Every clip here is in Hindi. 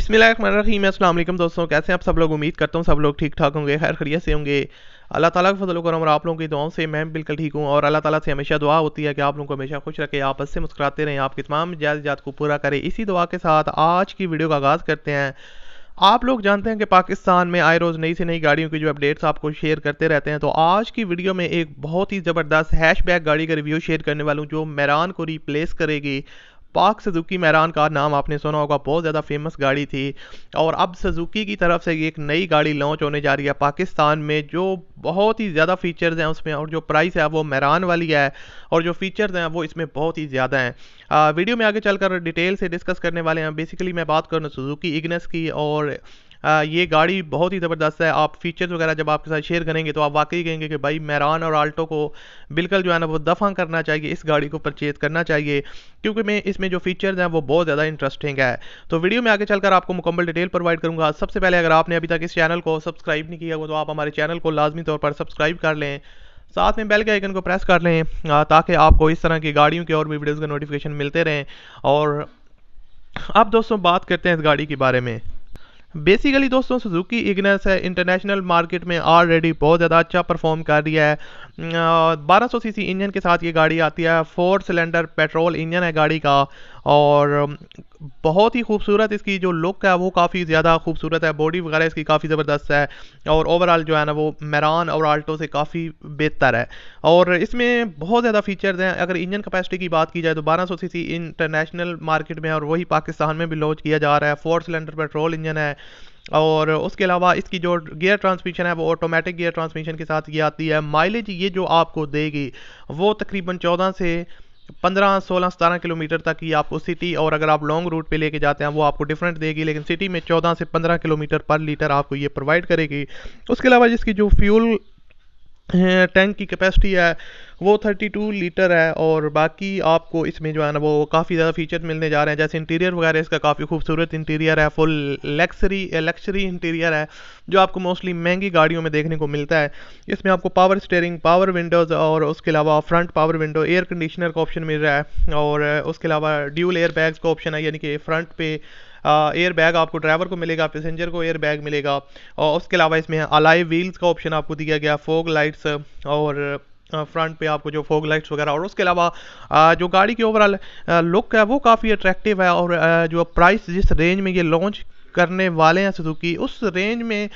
बिस्मिल्लाहिर्रहमानिर्रहीम। अस्सलाम वालेकुम दोस्तों, कैसे हैं आप सब लोग। उम्मीद करता हूँ सब लोग ठीक ठाक होंगे, खैर खैरियत से होंगे। अल्लाह ताला का फजल करम और आप लोगों की दुआओं से मैं बिल्कुल ठीक हूँ। और अल्लाह ताला से हमेशा दुआ होती है कि आप लोगों को हमेशा खुश रखे, आप हंसते मुस्कुराते रहें, आपकी तमाम जायज़ को पूरा करे। इसी दुआ के साथ आज की वीडियो का आगाज़ करते हैं। आप लोग जानते हैं कि पाकिस्तान में आए रोज़ नई से नई गाड़ियों की जो अपडेट्स आपको शेयर करते रहते हैं। तो आज की वीडियो में एक बहुत ही ज़बरदस्त हैशबैक गाड़ी का रिव्यू शेयर करने वाला हूँ जो मैरान को रिप्लेस करेगी। पाक सुजुकी मैरान का नाम आपने सुना होगा, बहुत ज़्यादा फेमस गाड़ी थी। और अब सुजुकी की तरफ से एक नई गाड़ी लॉन्च होने जा रही है पाकिस्तान में, जो बहुत ही ज़्यादा फीचर्स हैं उसमें, और जो प्राइस है वो मैरान वाली है, और जो फीचर्स हैं वो इसमें बहुत ही ज़्यादा हैं। वीडियो में आगे चलकर डिटेल से डिस्कस करने वाले हैं। बेसिकली मैं बात करूँ सुजुकी इग्निस की, और ये गाड़ी बहुत ही ज़बरदस्त है। आप फीचर्स वगैरह जब आपके साथ शेयर करेंगे तो आप वाकई कहेंगे कि भाई मैरान और आल्टो को बिल्कुल जो है ना वो दफ़ा करना चाहिए, इस गाड़ी को परचेज़ करना चाहिए, क्योंकि मैं इसमें जो फीचर्स हैं वो बहुत ज़्यादा इंटरेस्टिंग है। तो वीडियो में आगे चलकर आपको मुकम्मल डिटेल प्रोवाइड करूँगा। सबसे पहले अगर आपने अभी तक इस चैनल को सब्सक्राइब नहीं किया हो तो आप हमारे चैनल को लाजमी तौर पर सब्सक्राइब कर लें, साथ में बेल के आइकन को प्रेस कर लें ताकि आपको इस तरह की गाड़ियों के और भी वीडियोज़ का नोटिफिकेशन मिलते रहें। और अब दोस्तों बात करते हैं इस गाड़ी के बारे में। बेसिकली दोस्तों सुजुकी इग्निस है, इंटरनेशनल मार्केट में ऑलरेडी बहुत ज़्यादा अच्छा परफॉर्म कर रहा है। 1200 सीसी इंजन के साथ ये गाड़ी आती है, 4 सिलेंडर पेट्रोल इंजन है गाड़ी का, और बहुत ही खूबसूरत इसकी जो लुक है वो काफ़ी ज़्यादा खूबसूरत है। बॉडी वगैरह इसकी काफ़ी ज़बरदस्त है, और ओवरऑल जो है ना वो मैरान और आल्टो से काफ़ी बेहतर है। और इसमें बहुत ज़्यादा फीचर्स हैं। अगर इंजन कैपेसिटी की बात की जाए तो 1200 सीसी इंटरनेशनल मार्केट में और वही पाकिस्तान में भी लॉन्च किया जा रहा है। 4 सिलेंडर पेट्रोल इंजन है, और उसके अलावा इसकी जो गियर ट्रांसमिशन है वो ऑटोमेटिक गियर ट्रांसमिशन के साथ ये आती है। माइलेज ये जो आपको देगी वो तकरीबन 14 से 15, 16, 17 किलोमीटर तक ही आपको सिटी, और अगर आप लॉन्ग रूट पे लेके जाते हैं वो आपको डिफरेंट देगी, लेकिन सिटी में 14 से 15 किलोमीटर पर लीटर आपको ये प्रोवाइड करेगी। उसके अलावा जिसकी जो फ्यूल टैंक की कैपेसिटी है वो 32 लीटर है, और बाकी आपको इसमें जो है ना वो काफ़ी ज़्यादा फीचर्स मिलने जा रहे हैं। जैसे इंटीरियर वगैरह इसका काफ़ी खूबसूरत इंटीरियर है, फुल लक्सरी इंटीरियर है जो आपको मोस्टली महंगी गाड़ियों में देखने को मिलता है। इसमें आपको पावर स्टीयरिंग, पावर विंडोज़, और उसके अलावा front power window, air conditioner का ऑप्शन मिल रहा है, और उसके अलावा ड्यूल एयर बैग्स का ऑप्शन है, यानी कि फ्रंट पे एयर बैग आपको ड्राइवर को मिलेगा, पैसेंजर को एयर बैग मिलेगा। और उसके अलावा इसमें अलाइ व्हील्स का ऑप्शन आपको दिया गया, फॉग लाइट्स, और फ्रंट पे आपको जो फॉग लाइट्स वगैरह। और उसके अलावा जो गाड़ी की ओवरऑल लुक है वो काफ़ी अट्रैक्टिव है, और जो प्राइस जिस रेंज में ये लॉन्च करने वाले हैं सुजुकी, उस रेंज में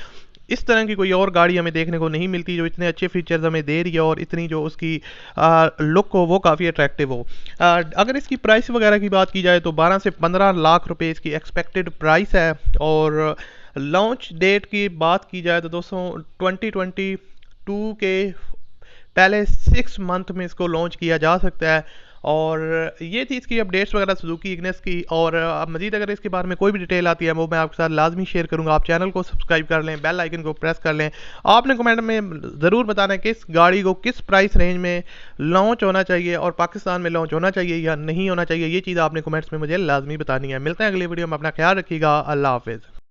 इस तरह की कोई और गाड़ी हमें देखने को नहीं मिलती जो इतने अच्छे फीचर्स हमें दे रही है, और इतनी जो उसकी लुक हो वो काफ़ी अट्रैक्टिव हो। अगर इसकी प्राइस वगैरह की बात की जाए तो 12 से 15 लाख रुपए इसकी एक्सपेक्टेड प्राइस है। और लॉन्च डेट की बात की जाए तो दोस्तों 2022 के पहले 6 मंथ में इसको लॉन्च किया जा सकता है। और ये थी इसकी अपडेट्स वगैरह सुजुकी इग्निस की। और मजीद अगर इसके बारे में कोई भी डिटेल आती है वो मैं आपके साथ लाजमी शेयर करूंगा। आप चैनल को सब्सक्राइब कर लें, बेल आइकन को प्रेस कर लें। आपने कमेंट में ज़रूर बताना है कि इस गाड़ी को किस प्राइस रेंज में लॉन्च होना चाहिए, और पाकिस्तान में लॉन्च होना चाहिए या नहीं होना चाहिए, ये चीज़ आपने कमेंट्स में मुझे लाजमी बतानी है। मिलते हैं अगली वीडियो में, अपना ख्याल रखिएगा। अल्लाह हाफिज़।